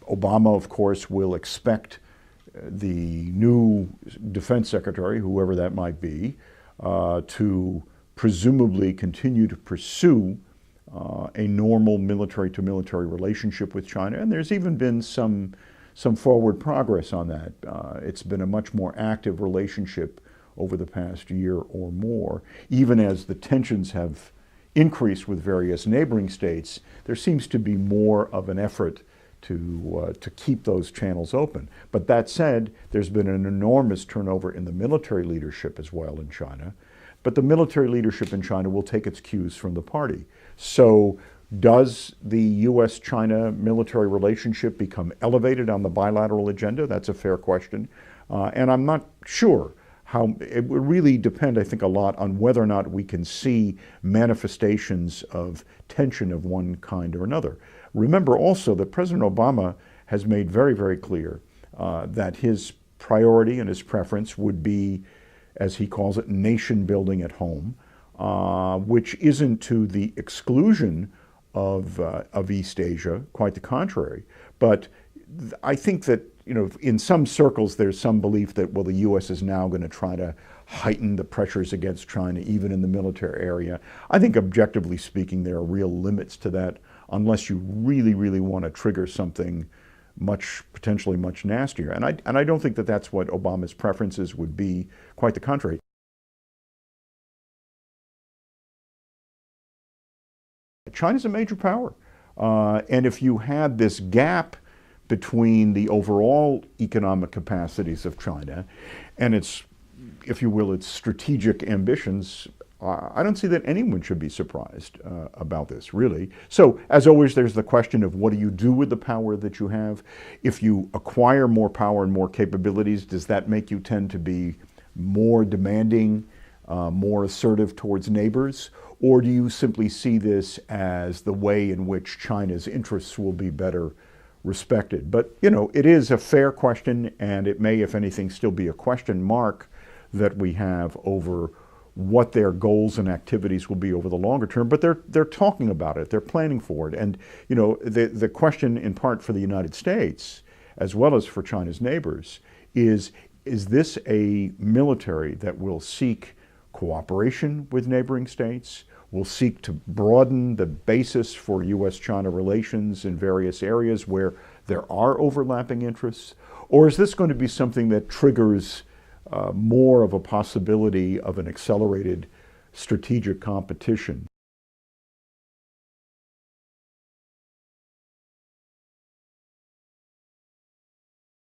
Obama, of course, will expect the new defense secretary, whoever that might be, to presumably continue to pursue a normal military-to-military relationship with China. And there's even been some forward progress on that. It's been a much more active relationship over the past year or more. Even as the tensions have increased with various neighboring states, there seems to be more of an effort to keep those channels open. But that said, there's been an enormous turnover in the military leadership as well in China. But the military leadership in China will take its cues from the party. So does the U.S.-China military relationship become elevated on the bilateral agenda? That's a fair question. And I'm not sure how. It would really depend, I think, a lot on whether or not we can see manifestations of tension of one kind or another. Remember also that President Obama has made very, very clear that his priority and his preference would be, as he calls it, nation building at home, which isn't to the exclusion of East Asia, quite the contrary. But I think that, in some circles there's some belief that, well, the U.S. is now going to try to heighten the pressures against China, even in the military area. I think objectively speaking, there are real limits to that, unless you really, really want to trigger something potentially much nastier. And I don't think that that's what Obama's preferences would be, quite the contrary. China's a major power. And if you had this gap between the overall economic capacities of China and its, if you will, its strategic ambitions, I don't see that anyone should be surprised about this, really. So, as always, there's the question of what do you do with the power that you have? If you acquire more power and more capabilities, does that make you tend to be more demanding, more assertive towards neighbors? Or do you simply see this as the way in which China's interests will be better respected? But, it is a fair question, and it may, if anything, still be a question mark that we have over what their goals and activities will be over the longer term. But they're talking about it, they're planning for it. And, the question in part for the United States, as well as for China's neighbors, is this a military that will seek cooperation with neighboring states, will seek to broaden the basis for U.S.-China relations in various areas where there are overlapping interests? Or is this going to be something that triggers more of a possibility of an accelerated strategic competition?